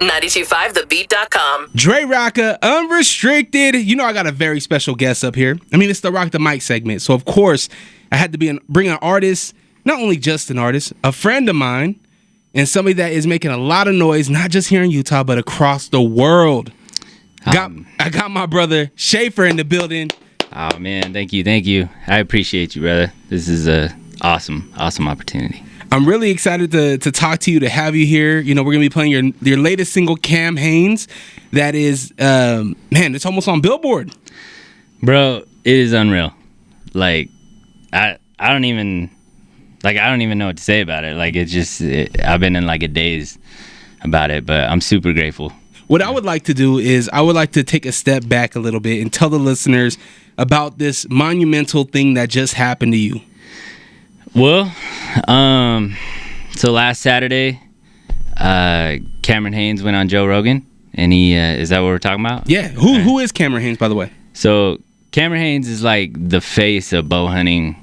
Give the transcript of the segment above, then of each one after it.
925thebeat.com. Drerawka Unrestricted. You know I got a very special guest up here. I mean, it's the Rawk The Mic segment. So, of course, I had to bring an artist, not only just an artist, a friend of mine, and somebody that is making a lot of noise, not just here in Utah, but across the world. I got my brother Shafer in the building. Oh, man. Thank you. I appreciate you, brother. This is a awesome opportunity. I'm really excited to talk to you, to have you here. You know, we're going to be playing your latest single, Cam Hanes. That is, man, it's almost on Billboard. Bro, it is unreal. Like, I don't even know what to say about it. Like, I've been in like a daze about it, but I'm super grateful. What I would like to do is I would like to take a step back a little bit and tell the listeners about this monumental thing that just happened to you. Well, so last Saturday, Cameron Hanes went on Joe Rogan, and he is that what we're talking about? Yeah. Who is Cameron Hanes, by the way? So Cameron Hanes is like the face of bow hunting,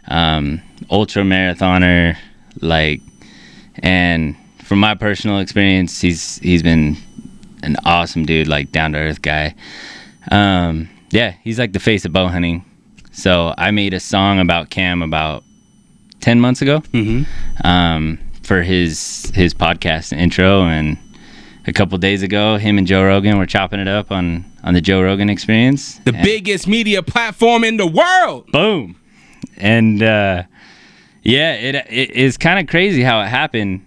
ultra marathoner, like, and from my personal experience, he's been an awesome dude, like down to earth guy. Yeah, he's like the face of bow hunting. So I made a song about Cam about 10 months ago, for his podcast intro, and a couple days ago, him and Joe Rogan were chopping it up on the Joe Rogan Experience, the biggest media platform in the world. Boom. And yeah, it is kind of crazy how it happened.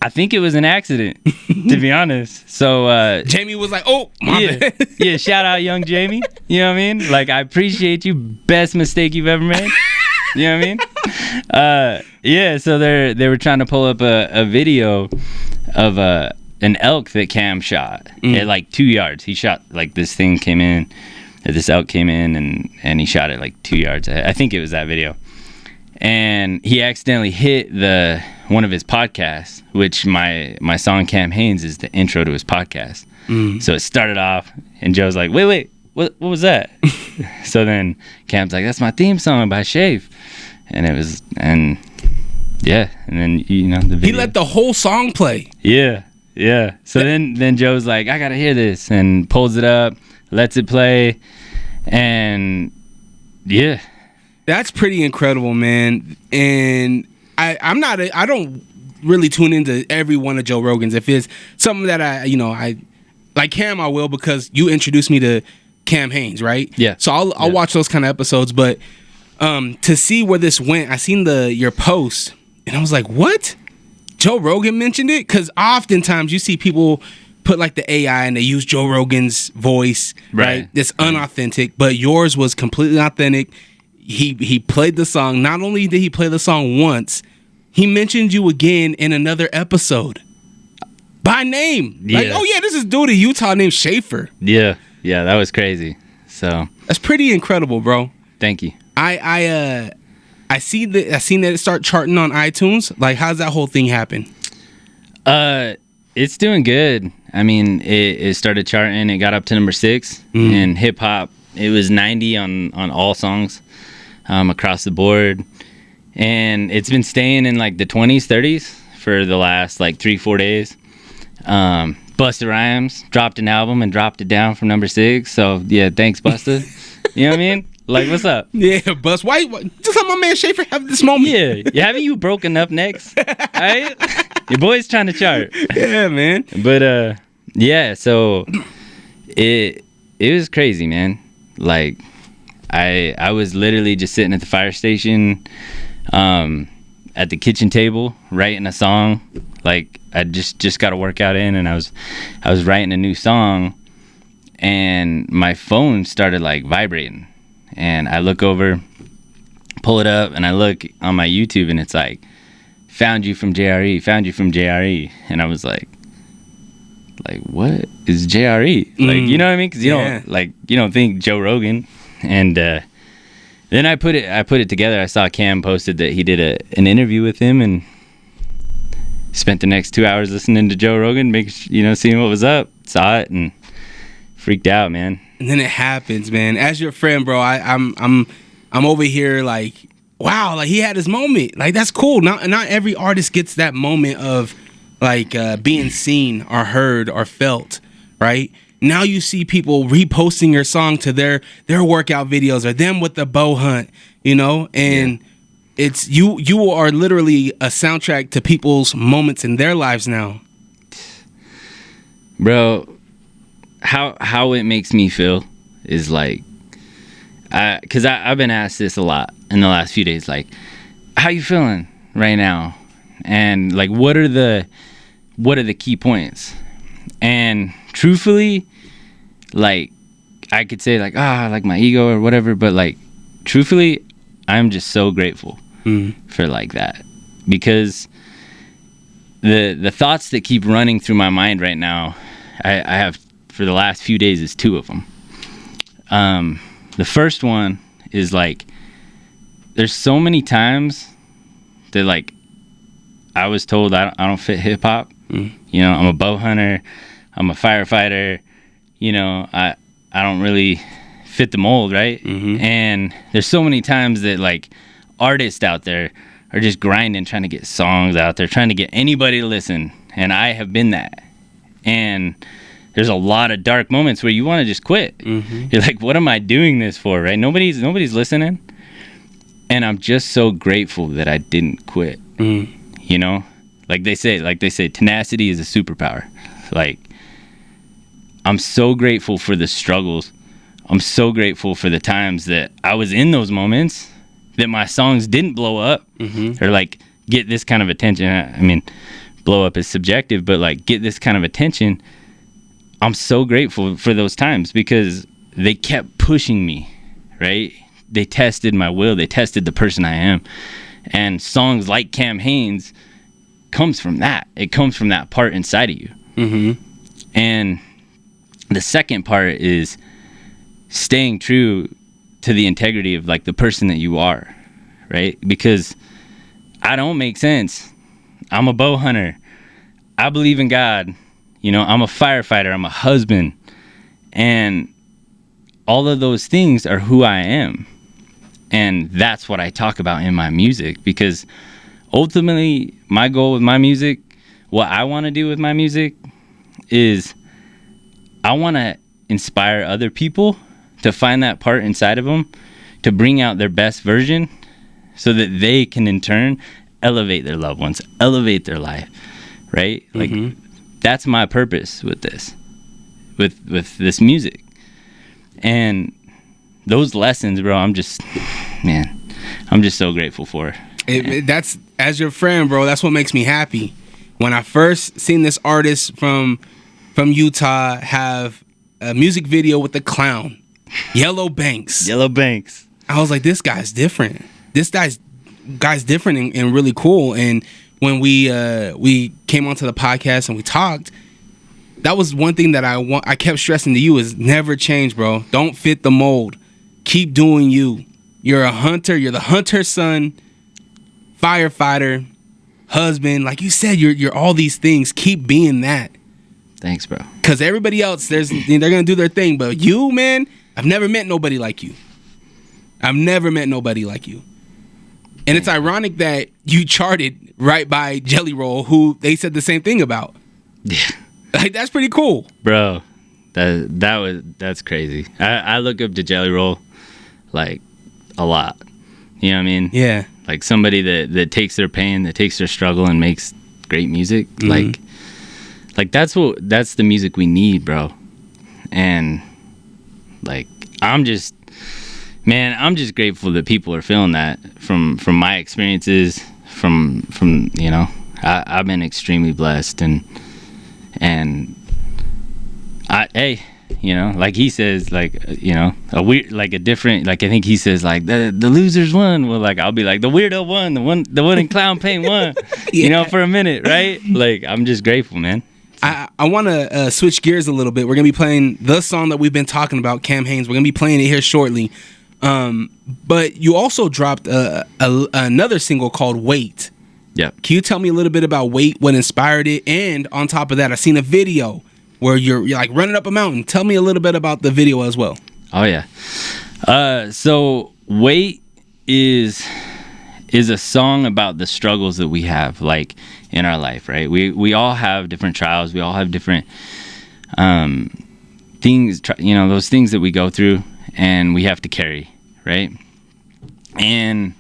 I think it was an accident, to be honest. So Jamie was like, "Oh, my bad." Yeah, shout out young Jamie. You know what I mean? Like, I appreciate you. Best mistake you've ever made. You know what I mean? Yeah. So they were trying to pull up a video of an elk that Cam shot at like 2 yards. He shot, like, this thing came in, this elk came in, and he shot it like 2 yards ahead. I think it was that video. And he accidentally hit one of his podcasts, which my song Cam Hanes is the intro to his podcast. So it started off, and Joe's like, wait, what was that? So then Cam's like, that's my theme song by Shave. And it was, and yeah, and then, you know, the video. He let the whole song play. Yeah. So then Joe's like, I gotta hear this, and pulls it up, lets it play, and yeah. That's pretty incredible, man. And I don't really tune into every one of Joe Rogan's. If it's something that I like Cam, I will, because you introduced me to Cam Hanes, right? Yeah. So I'll watch those kind of episodes. But to see where this went, I seen your post, and I was like, what? Joe Rogan mentioned it? Because oftentimes you see people put like the AI and they use Joe Rogan's voice, right? It's unauthentic, but yours was completely authentic. He played the song. Not only did he play the song once, he mentioned you again in another episode by name. Yeah. Like, oh yeah, this is dude in Utah named Shafer. Yeah, that was crazy. So that's pretty incredible, bro. Thank you. I seen that it start charting on iTunes. Like, how's that whole thing happen? It's doing good. I mean, it started charting. It got up to number 6 in hip hop. It was 90 on all songs. Across the board, and it's been staying in like the 20s, 30s for the last like 3-4 days. Busta Rhymes dropped an album and dropped it down from number 6. So yeah, thanks, Busta. You know what I mean? Like, what's up? Yeah, Bust. Why just let my man Shafer have this moment? Yeah, haven't you broken up next? Right? Your boy's trying to chart. Yeah, man. But yeah. So it was crazy, man. Like, I was literally just sitting at the fire station, at the kitchen table, writing a song. Like, I just got a workout in, and I was writing a new song, and my phone started like vibrating, and I look over, pull it up, and I look on my YouTube, and it's like, found you from JRE, and I was like, what is JRE? Like, you know what I mean? Because you don't think Joe Rogan. And then I put it together. I saw Cam posted that he did an interview with him, and spent the next 2 hours listening to Joe Rogan, seeing what was up. Saw it and freaked out, man. And then it happens, man. As your friend, bro, I'm over here like, wow, like he had his moment. Like, that's cool. Not every artist gets that moment of like being seen or heard or felt, right? Now you see people reposting your song to their workout videos or them with the bow hunt, you know, and it's you are literally a soundtrack to people's moments in their lives now. Bro, how it makes me feel is like, because I've been asked this a lot in the last few days, like, how you feeling right now? And like, what are the key points? And truthfully, like, I could say like, like my ego or whatever, but like, truthfully, I'm just so grateful for like that, because the thoughts that keep running through my mind right now, I have for the last few days is two of them. The first one is like, there's so many times that like I was told I don't fit hip hop. You know, I'm a bow hunter, I'm a firefighter. You know, I don't really fit the mold, right? And there's so many times that like artists out there are just grinding, trying to get songs out there, trying to get anybody to listen. And I have been that. And there's a lot of dark moments where you want to just quit. You're like, what am I doing this for, right? Nobody's listening. And I'm just so grateful that I didn't quit. You know, like they say, tenacity is a superpower. Like, I'm so grateful for the struggles. I'm so grateful for the times that I was in those moments that my songs didn't blow up or like get this kind of attention. I mean, blow up is subjective, but like get this kind of attention. I'm so grateful for those times because they kept pushing me, right? They tested my will. They tested the person I am. And songs like Cam Hanes comes from that. It comes from that part inside of you. And the second part is staying true to the integrity of like the person that you are, right? Because I don't make sense. I'm a bow hunter. I believe in God. You know, I'm a firefighter. I'm a husband. And all of those things are who I am. And that's what I talk about in my music, because ultimately my goal with my music, what I want to do with my music is I want to inspire other people to find that part inside of them, to bring out their best version so that they can in turn elevate their loved ones, elevate their life, right? Like that's my purpose with this, with this music. And those lessons, bro, I'm just so grateful for. That's, as your friend, bro, that's what makes me happy. When I first seen this artist from Utah have a music video with the clown, Yellow Banks. I was like, this guy's different. This guy's different and really cool. And when we came onto the podcast and we talked, that was one thing that I kept stressing to you is never change, bro. Don't fit the mold. Keep doing you. You're a hunter. You're the hunter's son, firefighter, husband. Like you said, you're all these things. Keep being that. Thanks, bro. Because everybody else, they're gonna do their thing, but you, man, I've never met nobody like you. And it's ironic that you charted right by Jelly Roll, who they said the same thing about. Yeah. Like, that's pretty cool, bro. That's crazy. I look up to Jelly Roll like a lot. You know what I mean? Yeah. Like somebody that takes their pain, that takes their struggle and makes great music. Like that's the music we need, bro. And like I'm just grateful that people are feeling that from my experiences, from you know, I've been extremely blessed and hey, you know, like he says, like, you know, a weird, like a different, like I think he says like the losers won. Well, like I'll be like the weirdo won, the one in clown paint won. Yeah. You know, for a minute, right? Like I'm just grateful, man. I want to switch gears a little bit. We're gonna be playing the song that we've been talking about, Cam Hanes. We're gonna be playing it here shortly. But you also dropped another single called Wait. Yeah. Can you tell me a little bit about Wait, what inspired it? And on top of that, I seen a video where you're like running up a mountain. Tell me a little bit about the video as well. Oh yeah. So Wait is a song about the struggles that we have, like in our life, right? We all have different trials. We all have different things, those things that we go through and we have to carry, right? And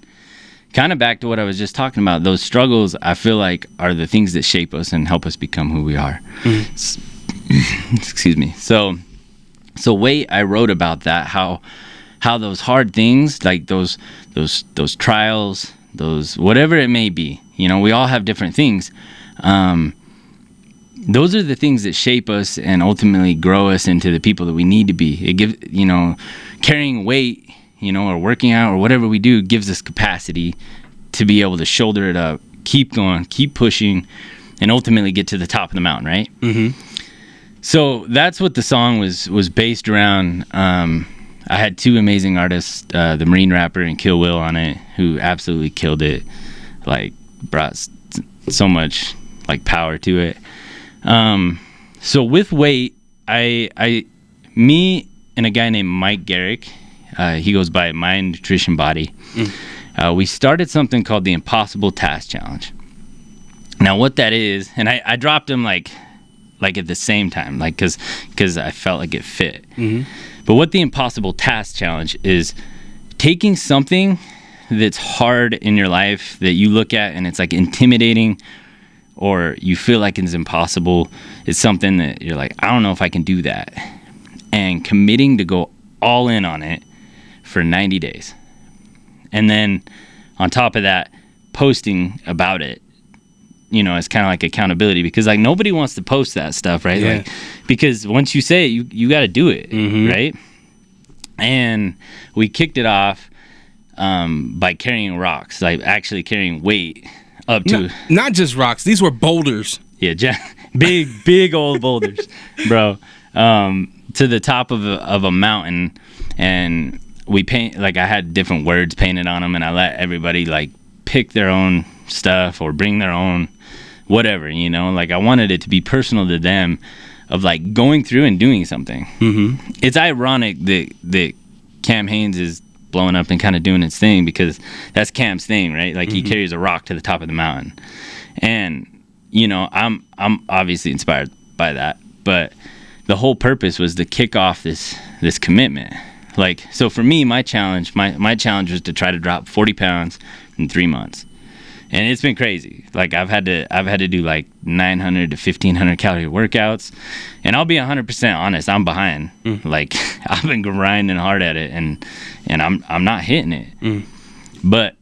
kind of back to what I was just talking about, those struggles, I feel like, are the things that shape us and help us become who we are. Excuse me. So Wait, I wrote about that, how those hard things, like those trials, those whatever it may be, we all have different things. Those are the things that shape us and ultimately grow us into the people that we need to be. It gives, carrying weight, or working out or whatever we do gives us capacity to be able to shoulder it up, keep going, keep pushing, and ultimately get to the top of the mountain, right? Mm-hmm. So that's what the song was based around. I had two amazing artists, the Marine Rapper and Kill Will on it, who absolutely killed it, like brought so much like power to it. So with Weight, me and a guy named Mike Garrick, he goes by Mind Nutrition Body. We started something called the Impossible Task Challenge. Now what that is, and I dropped him like at the same time, like because I felt like it fit. Mm-hmm. But what the Impossible Task Challenge is, taking something that's hard in your life that you look at and it's like intimidating, or you feel like it's impossible. It's something that you're like, I don't know if I can do that, and committing to go all in on it for 90 days. And then on top of that, posting about it, it's kind of like accountability, because like nobody wants to post that stuff, right? Yeah. Like, because once you say it, you got to do it, mm-hmm. right? And we kicked it off by carrying rocks, like actually carrying weight up to... Not just rocks. These were boulders. Yeah, big old boulders, bro. To the top of a mountain, and we paint, like I had different words painted on them, and I let everybody like pick their own stuff or bring their own whatever, like I wanted it to be personal to them, of like going through and doing something. Mm-hmm. It's ironic that Cam Hanes is blowing up and kind of doing its thing, because that's Cam's thing, right? Like, mm-hmm. he carries a rock to the top of the mountain, and I'm obviously inspired by that, but the whole purpose was to kick off this commitment. Like, so for me, my challenge was to try to drop 40 pounds in 3 months. And it's been crazy. Like, I've had to do like 900 to 1500 calorie workouts, and I'll be 100% honest, I'm behind. Like, I've been grinding hard at it, and I'm not hitting it. But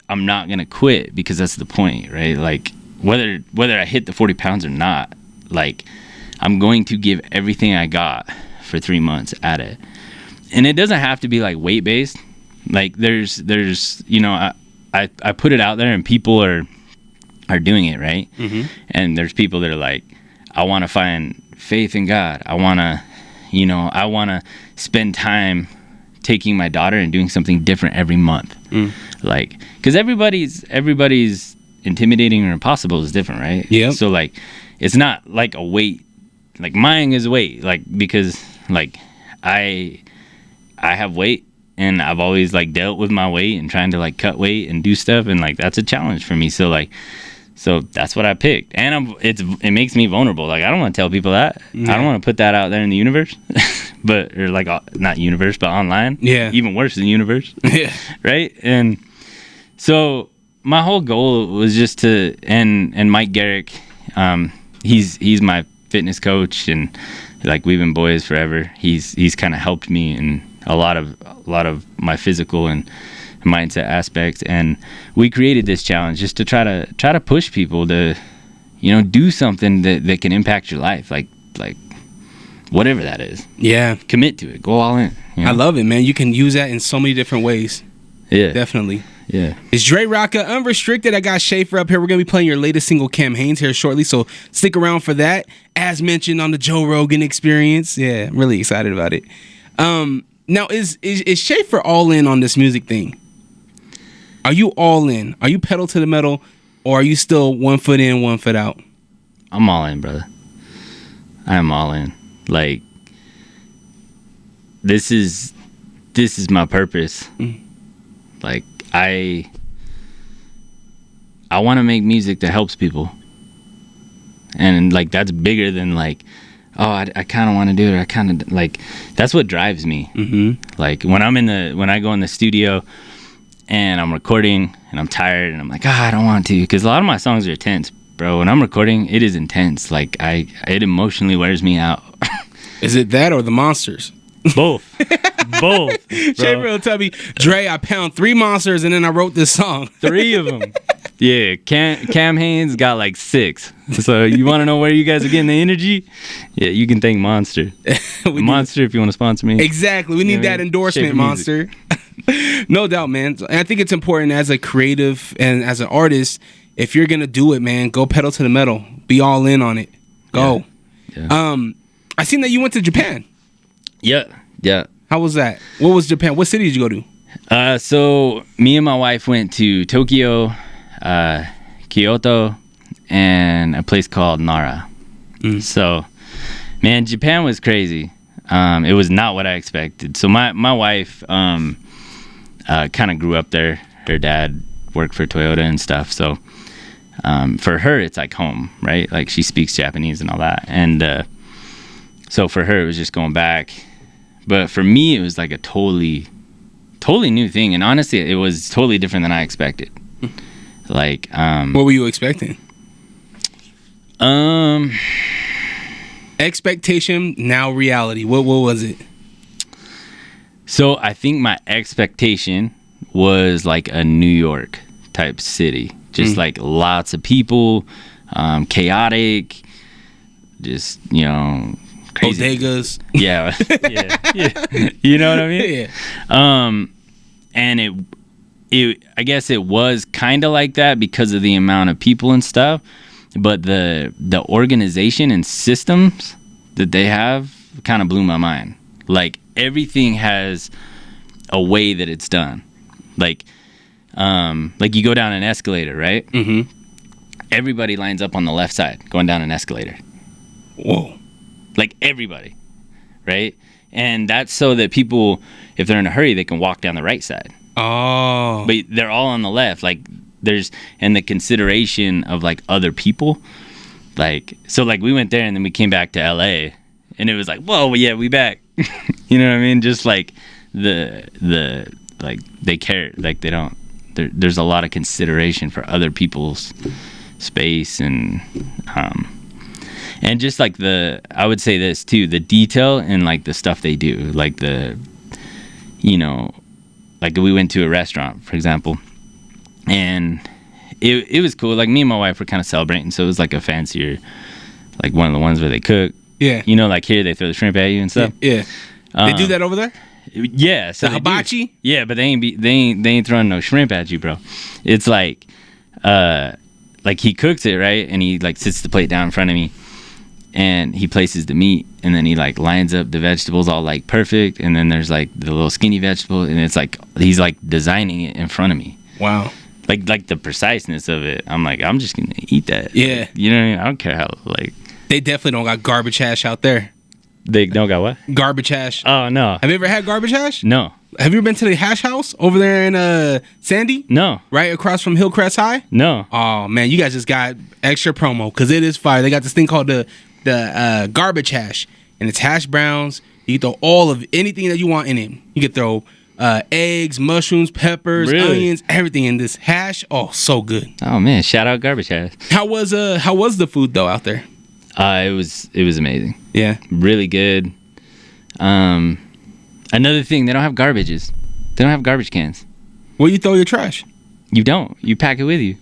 I'm not gonna quit, because that's the point, right? Like, whether I hit the 40 pounds or not, like, I'm going to give everything I got for 3 months at it. And it doesn't have to be like weight based. Like, there's I put it out there, and people are doing it, right? Mm-hmm. And there's people that are like, I want to find faith in God. I want to spend time taking my daughter and doing something different every month. Like, because everybody's intimidating or impossible is different, right? Yeah. So like, it's not like a weight. Like, mine is weight. Like, because like I have weight, and I've always like dealt with my weight and trying to like cut weight and do stuff, and like that's a challenge for me. So that's what I picked, and it makes me vulnerable. Like, I don't want to tell people that. Yeah. I don't want to put that out there in the universe, or like, not universe, but online. Yeah, even worse than universe. Yeah, right. And so my whole goal was just to, and Mike Garrick, he's my fitness coach, and like, we've been boys forever. He's kind of helped me in a lot of my physical and mindset aspects, and we created this challenge just to try to push people to do something that can impact your life, like whatever that is. Yeah, commit to it, go all in. I love it, man. You can use that in so many different ways. Yeah, definitely. Yeah. It's Drerawka Unrestricted. I got Shafer up here. We're going to be playing your latest single, Cam Hanes, here shortly, so stick around for that. As mentioned on the Joe Rogan Experience. Yeah, I'm really excited about it. Now, is Shafer all in on this music thing? Are you all in? Are you pedal to the metal, or are you still 1 foot in, 1 foot out? I'm all in, brother. I am all in. Like, this is my purpose. Like, I want to make music that helps people. And like that's bigger than like, oh, I kind of want to do it, or I kind of like, that's what drives me. Like when I go in the studio and I'm recording and I'm tired and I'm like, I don't want to, because a lot of my songs are intense, bro. When I'm recording, it is intense. Like it emotionally wears me out. Is it that or the monsters? Both. Shafer will tell me, Dre, I pound 3 monsters and then I wrote this song. 3 of them. Yeah, Cam Haynes got like 6. So you want to know where you guys are getting the energy? Yeah, you can thank Monster. Monster, if you want to sponsor me. Exactly. We need that endorsement, Monster. No doubt, man. And I think it's important as a creative and as an artist, if you're going to do it, man, go pedal to the metal. Be all in on it. Go. Yeah. I seen that you went to Japan. Yeah. How was that? What was Japan? What city did you go to? So me and my wife went to Tokyo, Kyoto, and a place called Nara. So, man, Japan was crazy. It was not what I expected. So my wife kind of grew up there. Her dad worked for Toyota and stuff. So for her, it's like home, right? Like she speaks Japanese and all that. And so for her, it was just going back. But for me, it was like a totally new thing. And honestly, it was totally different than I expected. Like, what were you expecting? Expectation, now reality. What was it? So I think my expectation was like a New York type city. Just like lots of people, chaotic, just, crazy. Bodegas. Yeah. You know what I mean? Yeah. And it I guess it was kind of like that because of the amount of people and stuff, but the organization and systems that they have kind of blew my mind. Like everything has a way that it's done. Like you go down an escalator, right? Everybody lines up on the left side going down an escalator. Whoa. Like everybody, right? And that's so that people, if they're in a hurry, they can walk down the right side. Oh. But they're all on the left. Like and the consideration of like other people. Like, so like we went there and then we came back to LA and it was like, whoa, yeah, we back. You know what I mean? Just like the like they care. Like they don't, there's a lot of consideration for other people's space and just like I would say this too, the detail and like the stuff they do, like like we went to a restaurant, for example, and it was cool. Like me and my wife were kind of celebrating, so it was like a fancier, like one of the ones where they cook. Yeah. Like here they throw the shrimp at you and stuff. Yeah. They do that over there? Yeah. So the hibachi? Yeah, but they ain't throwing no shrimp at you, bro. It's like he cooks it, right? And he like sits the plate down in front of me. And he places the meat, and then he like lines up the vegetables all like perfect, and then there's like the little skinny vegetable, and it's like he's like designing it in front of me. Wow. Like the preciseness of it. I'm like, I'm just gonna eat that. Yeah. Like, you know what I mean? I don't care how like. They definitely don't got garbage hash out there. They don't got what? Garbage hash. Oh no. Have you ever had garbage hash? No. Have you ever been to the hash house over there in Sandy? No. Right across from Hillcrest High? No. Oh man, you guys just got extra promo because it is fire. They got this thing called the garbage hash, and it's hash browns. You can throw all of anything that you want in it. You can throw eggs, mushrooms, peppers, onions, everything in this hash. Oh, so good. Oh man, shout out garbage hash. How was the food though out there? It was amazing. Yeah, really good. Another thing, they don't have garbages. They don't have garbage cans. Where you throw your trash? You don't. You pack it with you.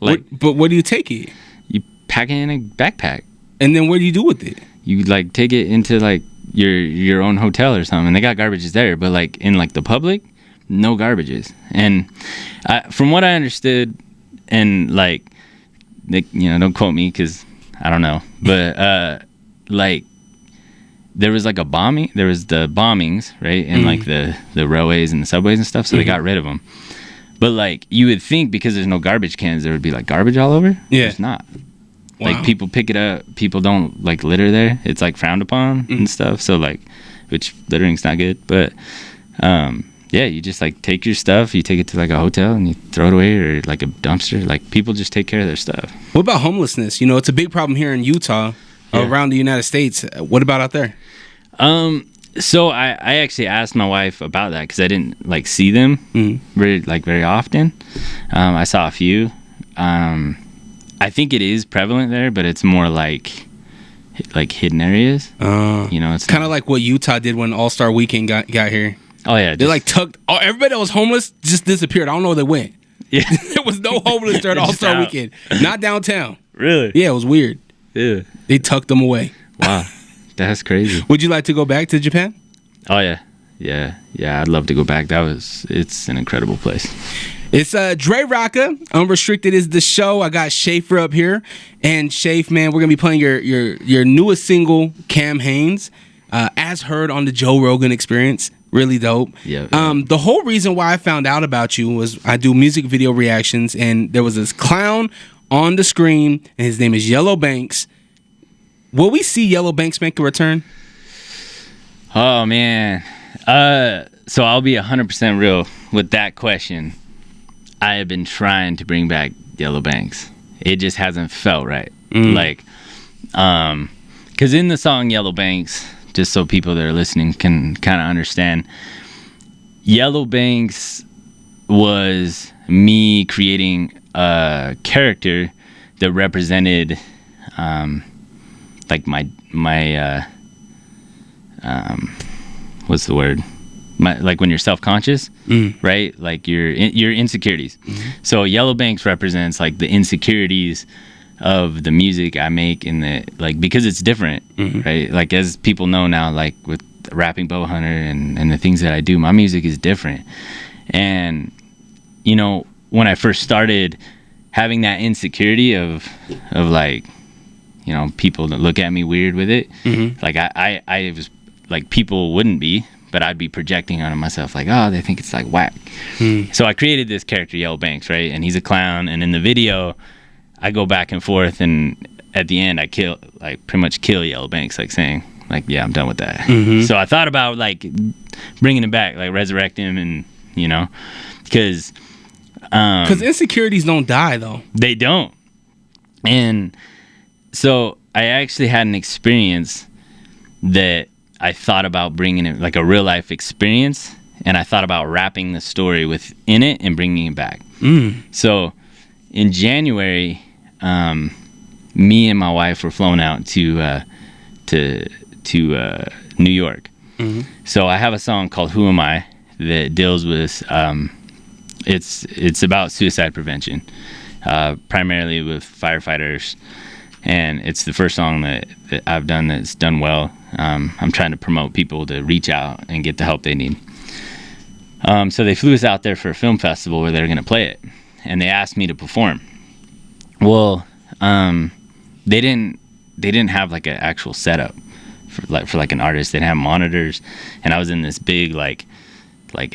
Like, but where do you take it? You pack it in a backpack. And then what do you do with it? You like take it into like your own hotel or something. And they got garbages there, but like in like the public, no garbages. And from what I understood, and like, don't quote me because I don't know, but like there was like a bombing. There was the bombings, right, and like the railways and the subways and stuff. So they got rid of them. But like you would think because there's no garbage cans, there would be like garbage all over. Yeah, it's not. Wow. Like people pick it up, people don't like litter there. It's like frowned upon and stuff. So like, which littering's not good. But yeah, you just like take your stuff, you take it to like a hotel and you throw it away, or like a dumpster. Like, people just take care of their stuff. What about homelessness? You know, it's a big problem here in Utah, around the United States. What about out there? So I actually asked my wife about that, because I didn't like see them very often. I saw a few. I think it is prevalent there, but it's more like hidden areas. You know, it's kind of like what Utah did when All-Star Weekend got here. Oh yeah, they like tucked. Oh, everybody that was homeless just disappeared. I don't know where they went. Yeah, there was no homeless during All-Star Weekend. Not downtown. Really? Yeah, it was weird. Yeah, they tucked them away. Wow, that's crazy. Would you like to go back to Japan? Oh yeah. I'd love to go back. It's an incredible place. It's Drerawka. Unrestricted is the show. I got Shafer up here, and Shafe, man, we're gonna be playing your newest single, Cam Hanes, as heard on the Joe Rogan Experience. Really dope. Yeah. The whole reason why I found out about you was I do music video reactions, and there was this clown on the screen, and his name is Yellow Banks. Will we see Yellow Banks make a return? Oh man. So I'll be 100% real with that question. I have been trying to bring back Yellow Banks. It just hasn't felt right. Like, because in the song Yellow Banks, just so people that are listening can kind of understand, Yellow Banks was me creating a character that represented like my what's the word? Like when you're self-conscious, right? Like your insecurities. So Yellow Banks represents like the insecurities of the music I make, in the like, because it's different, right? Like, as people know now, like with rapping Bow Hunter and the things that I do, my music is different. And you know, when I first started having that insecurity of like, you know, people that look at me weird with it, like I was like, people wouldn't be, but I'd be projecting onto myself like, oh, they think it's like whack. So I created this character, Yellow Banks, right? And he's a clown, and in the video I go back and forth, and at the end I pretty much kill Yellow Banks, like saying like, yeah, I'm done with that. So I thought about like bringing him back, like resurrect him, and you know, because insecurities don't die though. They don't. And so I actually had an experience that I thought about bringing it, like a real life experience, and I thought about wrapping the story within it and bringing it back. So in January, me and my wife were flown out to New York. So I have a song called "Who Am I" that deals with it's about suicide prevention, primarily with firefighters, and it's the first song that I've done that's done well. I'm trying to promote people to reach out and get the help they need. So they flew us out there for a film festival where they're going to play it, and they asked me to perform. Well, they didn't have like an actual setup for like an artist. They didn't have monitors, and I was in this big like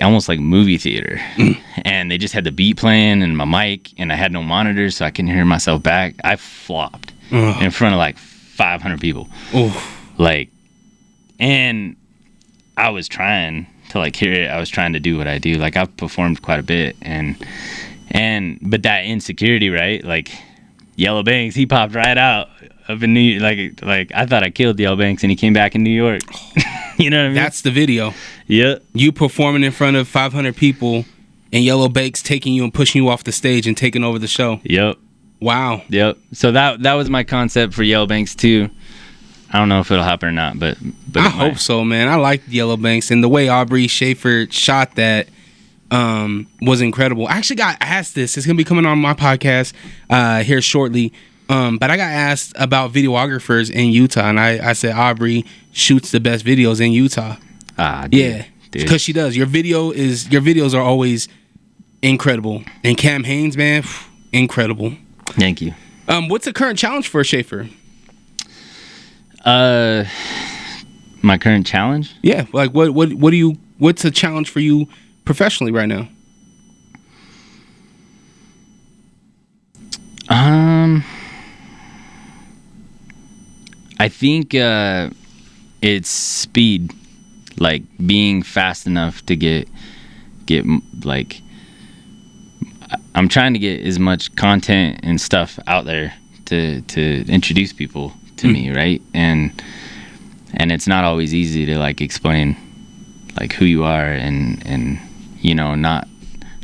almost like movie theater, and they just had the beat playing and my mic, and I had no monitors, so I couldn't hear myself back. I flopped in front of like 500 people. Like, and I was trying to like hear it. I was trying to do what I do. Like, I've performed quite a bit, but that insecurity, right? Like, Yellow Banks, he popped right out up in New York. Like I thought I killed Yellow Banks, and he came back in New York. You know what I mean? That's the video. Yeah. You performing in front of 500 people, and Yellow Banks taking you and pushing you off the stage and taking over the show. Yep. Wow. Yep. So that was my concept for Yellow Banks too. I don't know if it'll happen or not, but I hope so, man. I liked Yellow Banks, and the way Aubrey Shafer shot that was incredible. I actually got asked this. It's gonna be coming on my podcast here shortly. But I got asked about videographers in Utah, and I said Aubrey shoots the best videos in Utah. Yeah, because she does. Your videos are always incredible. And Cam Hanes, man, incredible. Thank you. What's the current challenge for Shafer? My current challenge? Yeah, like what's a challenge for you professionally right now? I think it's speed, like being fast enough to get get like, I'm trying to get as much content and stuff out there to introduce people to me, right? And it's not always easy to like explain like who you are and you know, not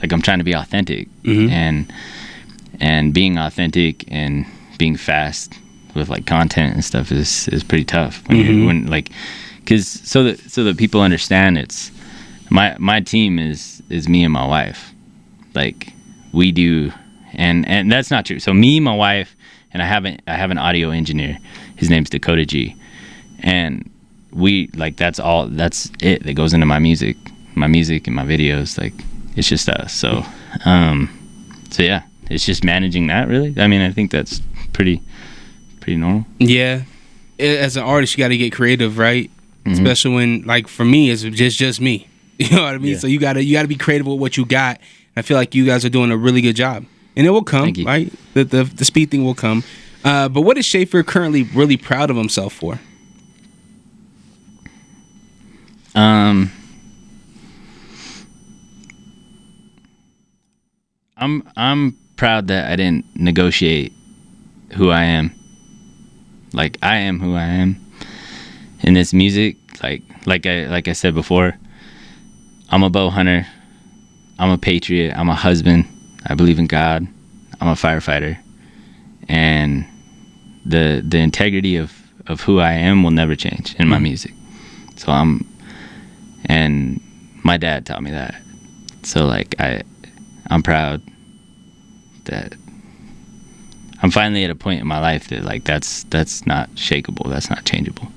like, I'm trying to be authentic, and being authentic and being fast with like content and stuff is pretty tough when like, because so that people understand, it's my team is me and my wife, like we do, and that's not true. So me, my wife, and I have an audio engineer. His name's Dakota G, and we like, that's it that goes into my music and my videos. Like, it's just us. So yeah, it's just managing that, really. I mean, I think that's pretty normal. Yeah, as an artist, you got to get creative, right? Especially when, like, for me, it's just me. You know what I mean? Yeah. So you gotta be creative with what you got. I feel like you guys are doing a really good job, and it will come, right? The speed thing will come. But what is Shafer currently really proud of himself for? I'm proud that I didn't negotiate who I am. Like, I am who I am in this music. Like I said before, I'm a bow hunter. I'm a patriot. I'm a husband. I believe in God. I'm a firefighter. And the integrity of who I am will never change in my music. So and my dad taught me that. So like, I'm proud that I'm finally at a point in my life that like, that's not shakeable. That's not changeable.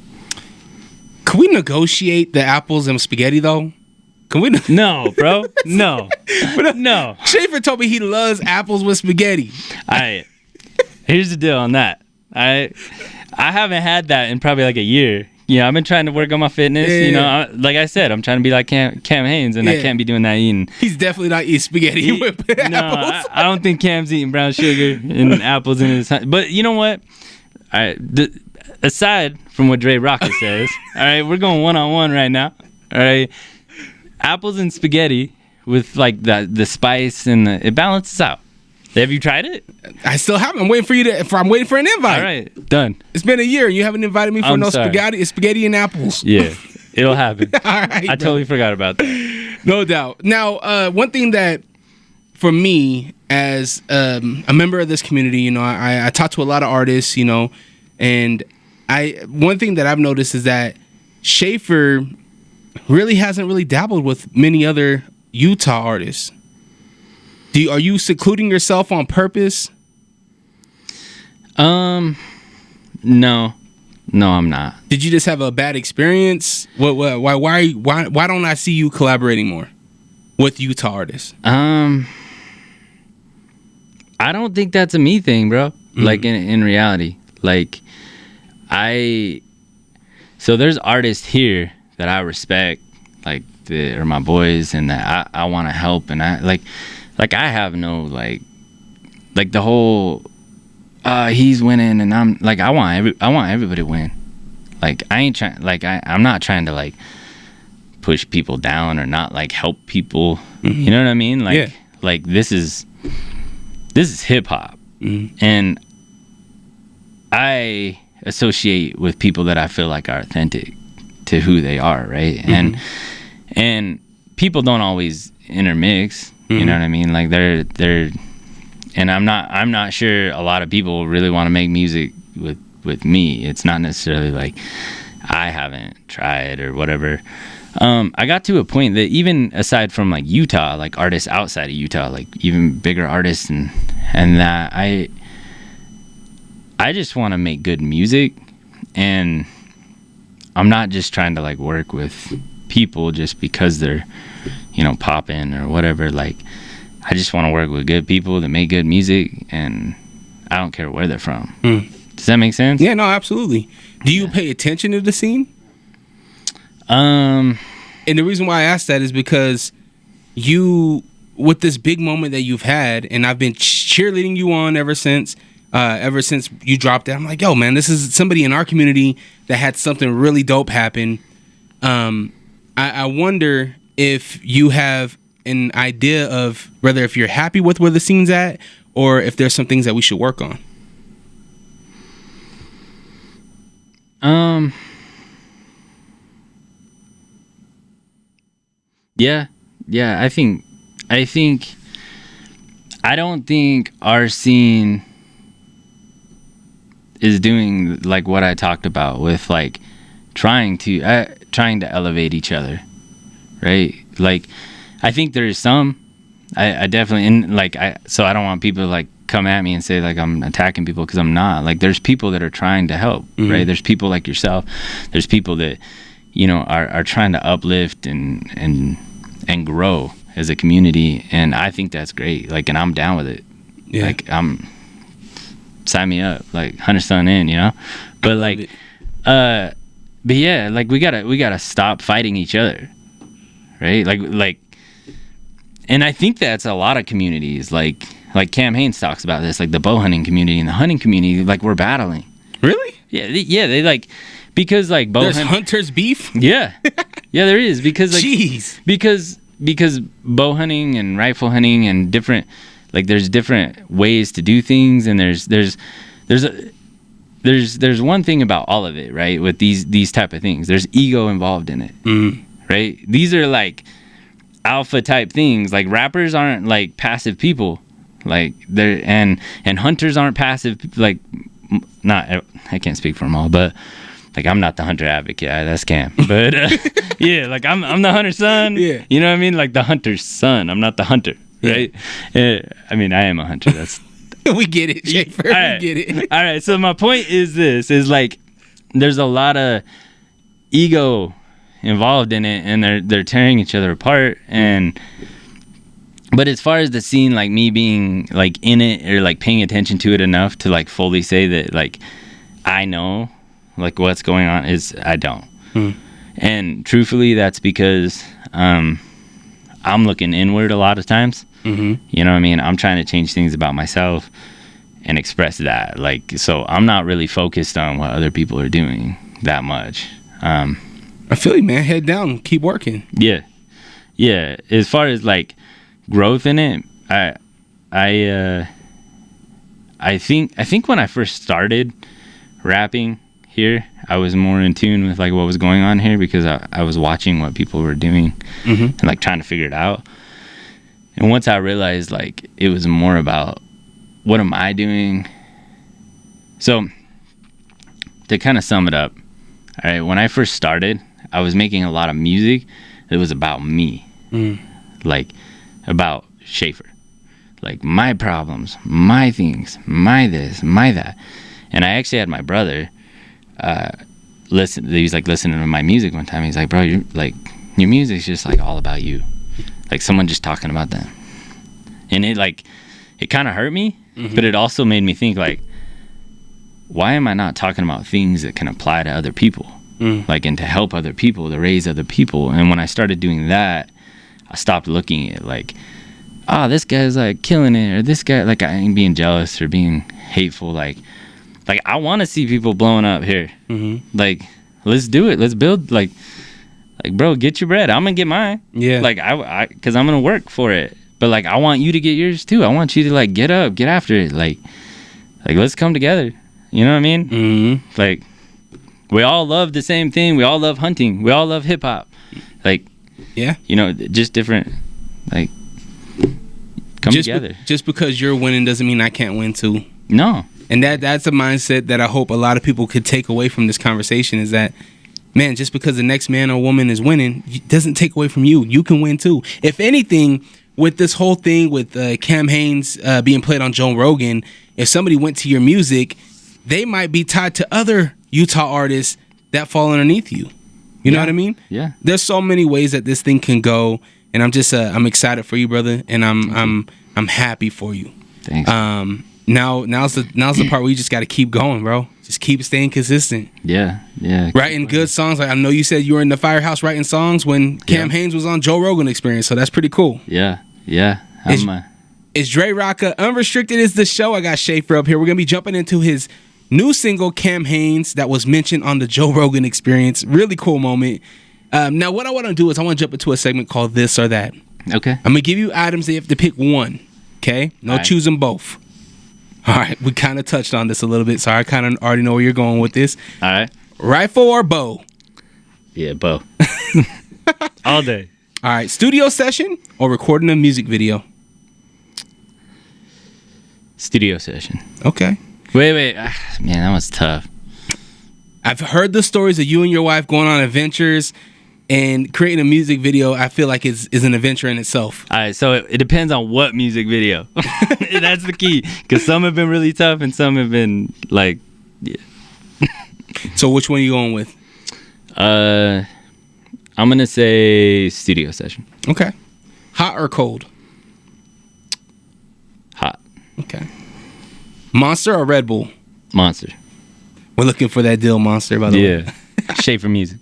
Can we negotiate the apples and spaghetti though? Can we? No, bro. No. No. Shafer told me he loves apples with spaghetti. Here's the deal on that. I haven't had that in probably like a year. Yeah, I've been trying to work on my fitness. Yeah. You know, like I said, I'm trying to be like Cam Haynes, and I can't be doing that eating. He's definitely not eating spaghetti with apples. No, I don't think Cam's eating brown sugar and apples in his. But you know what? Aside from what Drerawka says, all right, we're going one-on-one right now. All right, apples and spaghetti with like the spice and it balances out. Have you tried it? I still haven't. I'm waiting for you I'm waiting for an invite. All right, done. It's been a year. You haven't invited me for spaghetti and apples. Yeah, it'll happen. All right, I totally forgot about that. No doubt. Now, one thing that for me as a member of this community, you know, I talk to a lot of artists, you know, and one thing that I've noticed is that Shafer really hasn't really dabbled with many other Utah artists. Are you secluding yourself on purpose? No, I'm not. Did you just have a bad experience? Why don't I see you collaborating more with Utah artists? I don't think that's a me thing, bro. Like in reality, like so there's artists here that I respect, like are my boys, and that I want to help, and I like I have no like the whole he's winning and I'm like, I want everybody to win. Like I ain't trying, like I'm not trying to like push people down or not like help people. You know what I mean? Like like this is hip hop, and I associate with people that I feel like are authentic to who they are, right? And people don't always intermix. You know what I mean? Like they're and I'm not sure a lot of people really want to make music with me. It's not necessarily like I haven't tried or whatever. I got to a point that even aside from like Utah, like artists outside of Utah, like even bigger artists and that I just want to make good music, and I'm not just trying to like work with people just because they're, you know, popping or whatever. Like I just want to work with good people that make good music, and I don't care where they're from. Does that make sense? Yeah, no, absolutely. Do you pay attention to the scene? And the reason why I asked that is because you, with this big moment that you've had, and I've been cheerleading you on ever since you dropped it. I'm like, yo, man, this is somebody in our community that had something really dope happen. I wonder if you have an idea of whether if you're happy with where the scene's at or if there's some things that we should work on. Yeah. I don't think our scene is doing like what I talked about with like trying to elevate each other, right? Like, I think there's some. I definitely, and like so I don't want people to like come at me and say like I'm attacking people, because I'm not. Like, there's people that are trying to help, right? There's people like yourself. There's people that, you know, are trying to uplift and grow as a community, and I think that's great. Like, and I'm down with it. Yeah. Like, sign me up, like 100% in, you know. But like, but yeah, like we gotta stop fighting each other, right? Like, and I think that's a lot of communities. Like Cam Haynes talks about this, like the bow hunting community and the hunting community. Like, we're battling. Really? Yeah. They like, because like there's hunters beef. Yeah, yeah, there is, because like jeez, because bow hunting and rifle hunting and different, like, there's different ways to do things, and there's one thing about all of it, right? With these type of things, there's ego involved in it, right? These are like alpha type things. Like, rappers aren't like passive people, like they're and hunters aren't passive. Like, not, I can't speak for them all, but like, I'm not the hunter advocate. That's Cam. But yeah, like I'm the hunter's son. Yeah, you know what I mean? Like, the hunter's son. I'm not the hunter, right? Yeah. I mean, I am a hunter. That's we get it, Shafer. Right. We get it. All right. So my point is like, there's a lot of ego involved in it, and they're tearing each other apart. But as far as the scene, like me being like in it or like paying attention to it enough to like fully say that like I know like what's going on, is I don't. And truthfully, that's because I'm looking inward a lot of times. You know what I mean? I'm trying to change things about myself and express that. Like, so I'm not really focused on what other people are doing that much. I feel you, man. Head down, keep working. Yeah. As far as like growth in it, I think when I first started rapping here, I was more in tune with like what was going on here, because I was watching what people were doing and like trying to figure it out. And once I realized like it was more about what am I doing. So to kind of sum it up, all right, when I first started, I was making a lot of music that was about me, like about Shafer, like my problems, my things, my this, my that. And I actually had my brother listen. He was like listening to my music one time. He's like, "Bro, your music's just like all about you, like someone just talking about them." And it kind of hurt me, but it also made me think like, why am I not talking about things that can apply to other people, like, and to help other people, to raise other people? And when I started doing that, I stopped looking at like, oh, this guy's like killing it, or this guy, like, I ain't being jealous or being hateful. Like I want to see people blowing up here. Like, let's do it. Let's build. Like, bro, get your bread. I'm gonna get mine. Yeah. Like, because I'm gonna work for it. But like, I want you to get yours too. I want you to like get up, get after it. Like let's come together. You know what I mean? Like, we all love the same thing. We all love hunting. We all love hip hop. Like, yeah, you know, just different. Like, come together. Just because you're winning doesn't mean I can't win too. No. And that's a mindset that I hope a lot of people could take away from this conversation, is that, man, just because the next man or woman is winning, it doesn't take away from you. You can win too. If anything, with this whole thing with Cam Haynes being played on Joe Rogan, if somebody went to your music, they might be tied to other Utah artists that fall underneath you. You know what I mean? Yeah. There's so many ways that this thing can go, and I'm just I'm excited for you, brother, and I'm happy for you. Thanks. Now's the part where you just got to keep going, bro. Just keep staying consistent. Yeah. Writing good songs. Like, I know you said you were in the firehouse writing songs when Cam Haynes was on Joe Rogan Experience, so that's pretty cool. Yeah. It's Drerawka. Unrestricted is the show. I got Shafer up here. We're gonna be jumping into his new single, Cam Haynes, that was mentioned on the Joe Rogan Experience. Really cool moment. Now, what I want to do is I want to jump into a segment called This or That. Okay. I'm gonna give you items that you have to pick one. Okay? No All right. choosing both. All right. We kind of touched on this a little bit, so I kind of already know where you're going with this. All right. Rifle or bow? Yeah, bow. All day. All right. Studio session or recording a music video? Studio session. Okay. Wait. Man, that was tough. I've heard the stories of you and your wife going on adventures, and creating a music video, I feel like is an adventure in itself. All right, so it depends on what music video. That's the key, because some have been really tough and some have been like, yeah. So which one are you going with? I'm gonna say studio session. Okay. Hot or cold? Hot. Okay. Monster or Red Bull? Monster. We're looking for that deal, Monster, by the way. Yeah. Shafer music.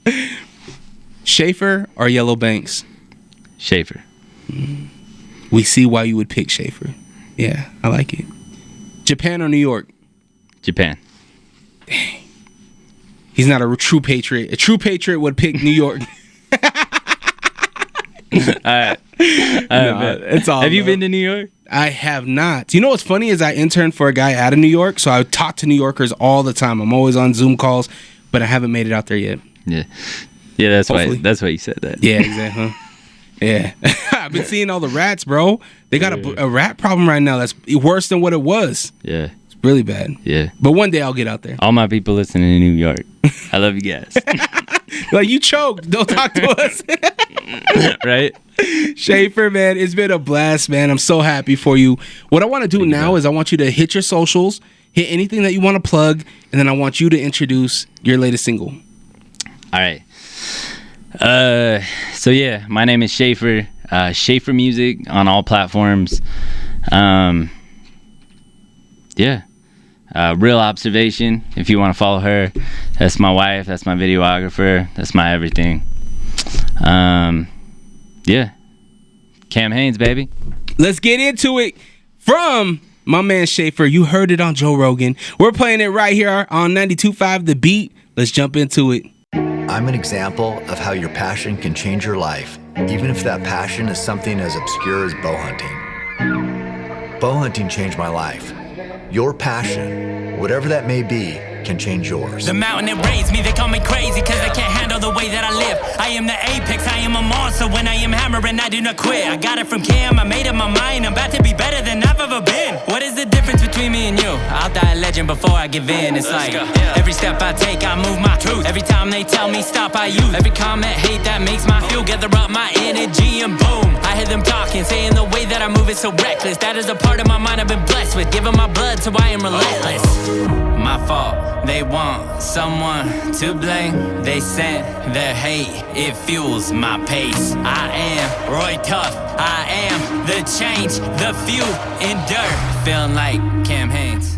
Shafer or Yellow Banks? Shafer. We see why you would pick Shafer. Yeah, I like it. Japan or New York? Japan. He's not a true patriot. A true patriot would pick New York. All right. It's all Have you love. been to New York? I have not. You know what's funny is I interned for a guy out of New York, so I talk to New Yorkers all the time. I'm always on Zoom calls, but I haven't made it out there yet. Yeah. Yeah, that's Hopefully. why you said that. Yeah, exactly. Yeah. I've been seeing all the rats, bro. They got a rat problem right now that's worse than what it was. Yeah. It's really bad. Yeah. But one day I'll get out there. All my people listening in New York, I love you guys. Like, you choked. Don't talk to us. Right? Shafer, man, it's been a blast, man. I'm so happy for you. What I want to do now is I want you to hit your socials, hit anything that you want to plug, and then I want you to introduce your latest single. All right. So yeah, my name is Shafer. Shafer Music on all platforms. Yeah. Real Observation, if you want to follow her. That's my wife. That's my videographer. That's my everything. Yeah. Cam Haynes, baby. Let's get into it from my man Shafer. You heard it on Joe Rogan. We're playing it right here on 92.5 The Beat. Let's jump into it. I'm an example of how your passion can change your life, even if that passion is something as obscure as bow hunting. Bow hunting changed my life. Your passion, whatever that may be, can change yours. The mountain that raised me, they call me crazy cause they can't handle the way that I live. I am the apex, I am a monster. When I am hammering, I do not quit. I got it from Cam, I made up my mind. I'm about to be better than I've ever been. What is the difference between me and you? I'll die a legend before I give in. It's like every step I take, I move my truth. Every time they tell me stop, I use. Every comment, hate, that makes my fuel. Gather up my energy and boom, I hear them talking, saying the way that I move is so reckless. That is a part of my mind I've been blessed with. Giving my blood, so I am relentless. My fault, they want someone to blame. They sent their hate, it fuels my pace. I am Roy Tough, I am the change, the fuel endure. Feeling like Cam Haynes.